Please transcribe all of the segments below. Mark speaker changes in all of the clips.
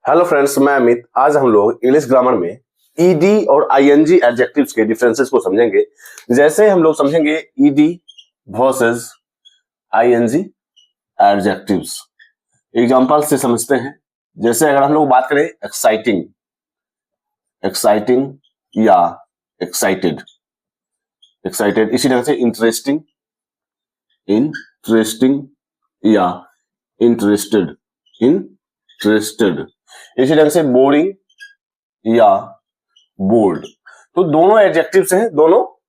Speaker 1: Hello friends, मैं अमित। आज हम लोग इंग्लिश ग्रामर में ईडी और आईएनजी एडजेक्टिव्स के डिफरेंसेस को समझेंगे। जैसे हम लोग समझेंगे E D versus I N G adjectives. Example से समझते हैं। जैसे अगर हम लोग बात करें एक्साइटिंग, एक्साइटिंग या एक्साइटेड, एक्साइटेड। इसी तरह से इंटरेस्टिंग, इंटरेस्टिंग या इंटरेस्टेड, इंटरेस्टेड। इसी ढंग से बोरिंग या बोर्ड। तो दोनों एडजेक्टिव्स हैं,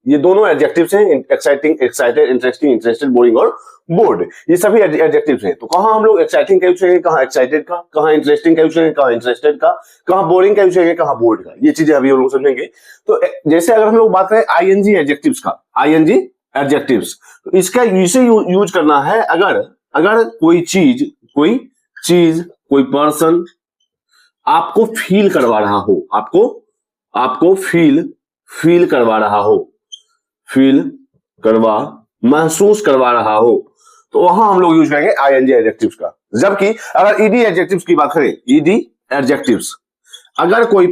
Speaker 1: ये दोनों एडजेक्टिव्स हैं, exciting, excited, interesting, interested, boring और बोर्ड। ये सभी एडजेक्टिव्स हैं। तो कहां हम लोग एक्साइटिंग का यूज करेंगे, कहां एक्साइटेड का, कहां इंटरेस्टिंग का यूज करेंगे, कहां इंटरेस्टेड का, कहां बोरिंग का यूज करेंगे, कहां बोर्ड का। ये चीजें अभी हम लोग समझेंगे। तो जैसे अगर हम लोग बात करें आईएनजी एडजेक्टिव्स का, आईएनजी एडजेक्टिव्स, तो इसका इसे यूज करना है अगर कोई चीज, कोई पर्सन आपको फील करवा रहा हो, आपको फील करवा रहा हो, महसूस करवा रहा हो, तो वहां हम लोग यूज करेंगे आईएनजी एडजेक्टिव्स का। जबकि अगर ईडी एडजेक्टिव्स की बात करें, ईडी एडजेक्टिव्स, अगर कोई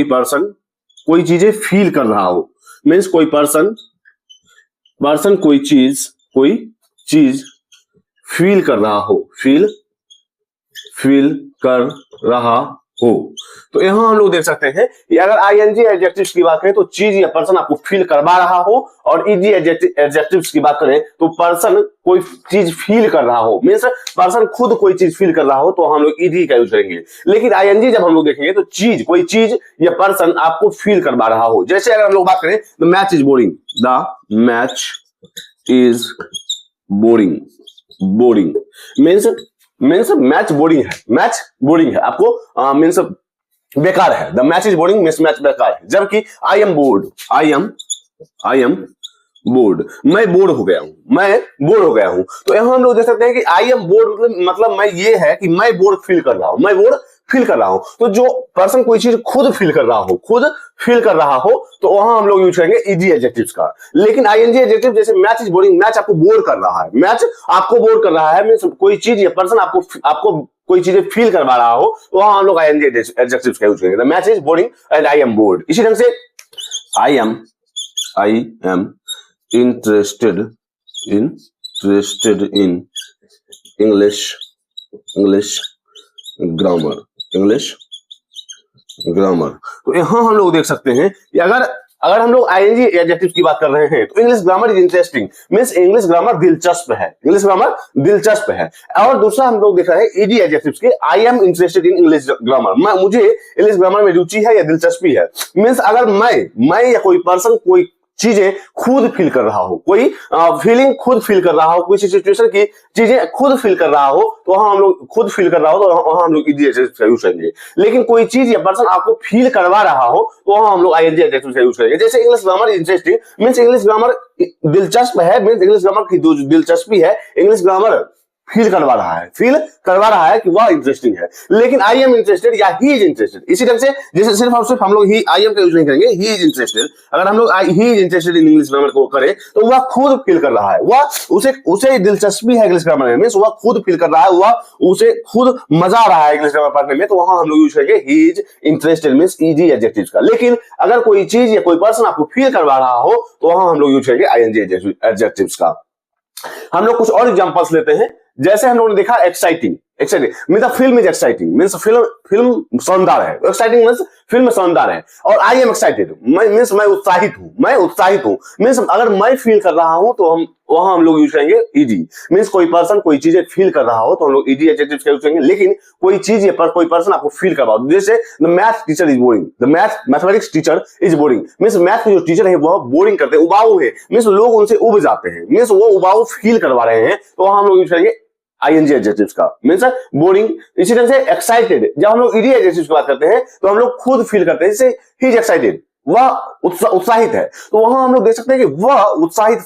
Speaker 1: पर्सन कोई चीजें फील कर रहा हो, मीन्स कोई पर्सन कोई चीज फील कर रहा हो, फील कर रहा हो, तो यहां हम लोग देख सकते हैं कि अगर आईएनजी एडजेक्टिव्स की बात करें तो चीज या पर्सन आपको फील करवा रहा हो, और ईडी एडजेक्टिव्स की बात करें तो पर्सन कोई चीज फील कर रहा हो, मींस पर्सन खुद कोई चीज फील कर रहा हो, तो हम लोग ईडी का यूज करेंगे। लेकिन आईएनजी जब हम लोग देखेंगे तो कोई चीज या पर्सन आपको फील करवा रहा हो। जैसे अगर हम लोग बात करें the match is boring, the match is boring means match boring है, आपको मीन्स बेकार है। The match is boring means match बेकार है। जबकि आई एम बोर्ड, मैं बोर हो गया हूं, तो यहां हम लोग देख सकते हैं कि आई एम बोर्ड मतलब मैं ये है कि मैं बोर फील कर रहा हूं, तो जो पर्सन कोई चीज खुद फील कर रहा हो, तो वहां हम लोग यूज करेंगे ईडी एडजेक्टिव्स का। लेकिन आईएनजी एडजेक्टिव जैसे मैच इज बोरिंग, मैच आपको बोर कर रहा है, मींस कोई चीज या पर्सन आपको कोई चीजें फील करवा रहा हो, तो वहां हम लोग आईएनजी एडजेक्टिव्स का यूज करेंगे। The match is boring and I am board. इसी ढंग से I am interested in English grammar। तो यहां हम लोग देख सकते हैं कि अगर हम लोग आईएनजी एडजेक्टिव्स की बात कर रहे हैं तो English grammar is interesting, means English grammar दिलचस्प है। और दूसरा हम लोग देख रहे हैं ईडी एडजेक्टिव्स के, I am interested in English grammar, मुझे इंग्लिश ग्रामर में रुचि है या दिलचस्पी है। मींस अगर मैं या कोई पर्सन कोई चीजें खुद फील कर रहा हो, कोई फीलिंग खुद फील कर रहा हो, किसी सिचुएशन की चीजें खुद फील कर रहा हो, तो वहां हम लोग ईडी एडजेक्टिव्स का यूज करेंगे। लेकिन कोई चीज या पर्सन आपको फील करवा रहा हो, तो वहां हम लोग आईएनजी एडजेक्टिव्स का यूज करेंगे। जैसे English grammar interesting means English grammar दिलचस्प है, मींस इंग्लिश ग्रामर की दिलचस्पी है, इंग्लिश ग्रामर फील करवा रहा है कि वह इंटरेस्टिंग है। लेकिन आई एम इंटरेस्टेड या ही इज इंटरेस्टेड, इसी ढंग से जैसे सिर्फ हम लोग ही आई एम का यूज नहीं करेंगे, ही इज इंटरेस्टेड। अगर हम लोग he is interested in English grammar को करें तो वह खुद फील कर रहा है, उसे दिलचस्पी है इंग्लिश ग्रामर में, मींस वह खुद फील कर रहा है, उसे खुद मजा आ रहा है इंग्लिश ग्रामर पढ़ने में, तो वहां हम लोग यूज करेंगे he is interested means ED adjectives का। लेकिन अगर कोई चीज या कोई पर्सन आपको फील करवा रहा हो, तो वहां हम लोग यूज करेंगे आईएनजी एडजेक्टिव्स का। हम लोग कुछ और एग्जांपल्स लेते हैं। जैसे हम लोगों ने देखा exciting means film is exciting, means film शानदार है, एक्साइटिंग मींस फिल्म शानदार है। और आई एम एक्साइटेड मींस मैं उत्साहित हूं, मींस अगर मैं फील कर रहा हूं तो वहां हम लोग यूज करेंगे ईडी, मींस कोई पर्सन कोई चीजें फील कर रहा हो तो हम लोग ईडी एडजेक्टिव्स का यूज करेंगे। लेकिन कोई चीज या कोई पर्सन आपको फील करवा हो, जैसे the math teacher is boring, mathematics teacher is boring, means math के जो टीचर है वह बोरिंग करते हैं, उबाऊ है, मींस लोग उनसे उब जाते हैं, मींस वो उबाऊ फील करवा रहे हैं, तो वहां हम लोग यूज करेंगे आईएनजी एडजेक्टिव्स का, मींस बोरिंग। इसी तरह से एक्साइटेड, जब हम लोग ईडी एडजेक्टिव्स की बात करते हैं तो हम लोग खुद फील करते हैं, जैसे ही इज एक्साइटेड, वह उत्साहित है, तो वहां हम लोग देख सकते हैं कि वह उत्साहित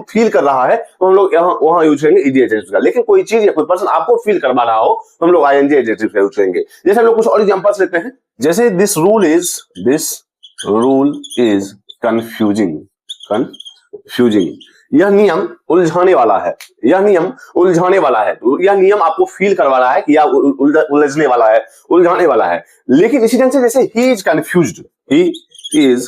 Speaker 1: फील कर रहा है, तो हम लोग वहां यूज करेंगे ईडी एडजेक्टिव्स का। लेकिन कोई चीज या कोई पर्सन आपको फील करवा रहा हो, तो हम लोग आईएनजी एडजेक्टिव्स का यूज करेंगे। जैसे हम लोग कुछ और एग्जांपल्स लेते हैं। जैसे दिस रूल इज कंफ्यूजिंग, यह नियम उलझाने वाला है, यह नियम उलझाने वाला है। तो यह नियम आपको फील करवा रहा है कि यह उलझने वाला है, उलझाने वाला है। लेकिन इसी ढंग से जैसे he is confused, he is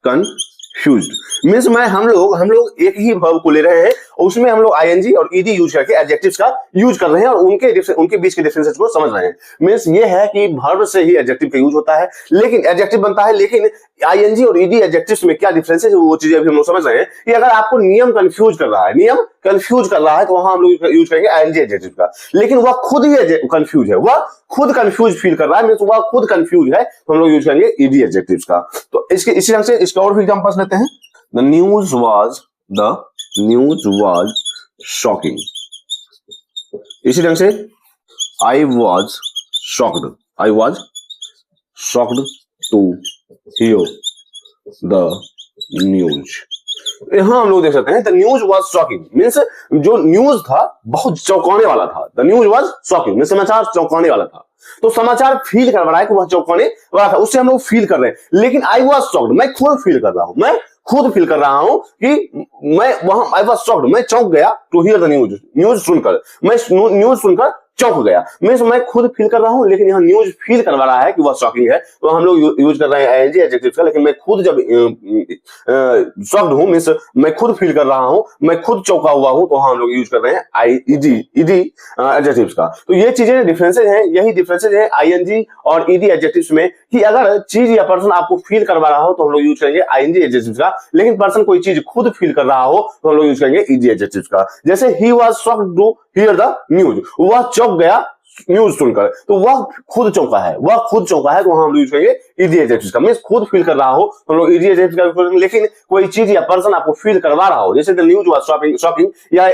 Speaker 1: confused means हम लोग एक ही वर्ब को ले रहे हैं और उसमें हम लोग आईएनजी और ईडी यूज करके एडजेक्टिव्स का यूज कर रहे हैं और उनके बीच के डिफरेंसेस को समझ रहे हैं। मीन्स ये है कि वर्ब से ही एडजेक्टिव का यूज होता है, लेकिन एडजेक्टिव बनता है, लेकिन आईएनजी और ईडी एडजेक्टिव्स में क्या डिफरेंस है वो चीजें अभी हम लोग समझ रहे हैं। कि अगर आपको नियम कंफ्यूज कर रहा है, नियम कंफ्यूज कर रहा है तो वहां हम लोग यूज करेंगे आईएनजी एडजेक्टिव का। लेकिन वह खुद ही कंफ्यूज है, वह खुद कंफ्यूज फील कर रहा है, मीन्स वह खुद कंफ्यूज है, तो हम लोग यूज करेंगे ईडी एडजेक्टिव्स का। तो इसी ढंग से इसका और भी एग्जांपल्स लेते हैं। The news was shocking. इसी ढंग से I was shocked to hear the news. यहां हम लोग देख सकते हैं the news was shocking means जो न्यूज था बहुत चौंकाने वाला था। the news was shocking means समाचार चौंकाने वाला था। तो समाचार फील कर रहा है कि वह चौंकाने वाला था, उससे हम लोग फील कर रहे हैं। लेकिन आई वॉज शॉक्ड, मैं खुद फील कर रहा हूं, मैं खुद फील कर रहा हूं कि मैं वहां आई वॉज शॉक्ड, मैं चौंक गया टू हियर द न्यूज सुनकर, मैं न्यूज सुनकर चौंक गया। मैं खुद फील कर रहा हूं, लेकिन यहां न्यूज फील करवा रहा है कि वह शॉकिंग है, तो हम लोग यूज कर रहे हैं आईएनजी एडजेक्टिव का। लेकिन मैं खुद जब शॉक्ड हूं मींस मैं खुद फील कर रहा हूं, मैं खुद चौंका हुआ हूं, तो हम लोग यूज कर रहे हैं ईडी एडजेक्टिव्स का। तो ये चीजें डिफरेंसेज हैं, यही डिफरेंसेज हैं आईएनजी और ईडी एडजेक्टिव्स में कि अगर चीज या पर्सन आपको फील करवा रहा हो तो हम लोग यूज करेंगे आईएनजी एडजेक्टिव्स का, लेकिन पर्सन कोई चीज खुद फील कर रहा हो तो हम लोग यूज करेंगे ईडी एडजेक्टिव्स का। जैसे he was shocked to hear the news, वह चौंक गया न्यूज सुनकर, तो वह खुद चौंका है, वह खुद चौंका है, तो हम लोग यूज करेंगे ईडी एडजेक्टिव का। मींस खुद फील कर रहा हो तो हम लोग ईडी एडजेक्टिव का यूज करेंगे। लेकिन कोई चीज या पर्सन आपको फील करवा रहा हो, जैसे द न्यूज वाज शॉकिंग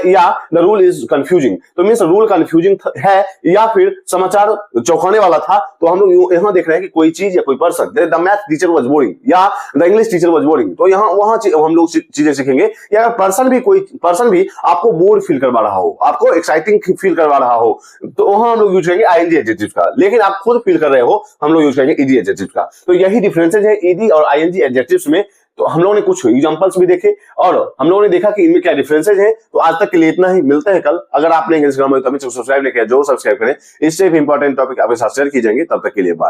Speaker 1: या द रूल इज कंफ्यूजिंग, तो मींस रूल कंफ्यूजिंग है या फिर समाचार चौंकाने वाला था, तो हम लोग यहां देख रहे हैं कि कोई चीज या कोई person, the math teacher was boring या the English teacher was boring, तो यहां वहां हम लोग चीजें सीखेंगे कि अगर कोई पर्सन भी आपको बोर फील करवा रहा हो, आपको एक्साइटिंग फील करवा रहा हो, तो वहां हम लोग यूज करेंगे आईएनजी एडजेक्टिव का। लेकिन आप खुद फील कर रहे हो, हम लोग यूज करेंगे ईडी एडजेक्टिव का। तो यही डिफरेंसेस है ईडी और आईएनजी एडजेक्टिव्स में। तो हम लोगों ने कुछ एग्जांपल्स भी देखे और हम लोगों ने देखा कि इनमें क्या डिफरेंसेस हैं। तो आज तक के लिए इतना ही, मिलते हैं कल। अगर आपने इंग्लिश ग्रामर तो अभी सब्सक्राइब नहीं किया, जरूर सब्सक्राइब करें। इससे भी इंपॉर्टेंट टॉपिक आपके साथ शेयर की जाएंगे। तब तक के लिए बाय।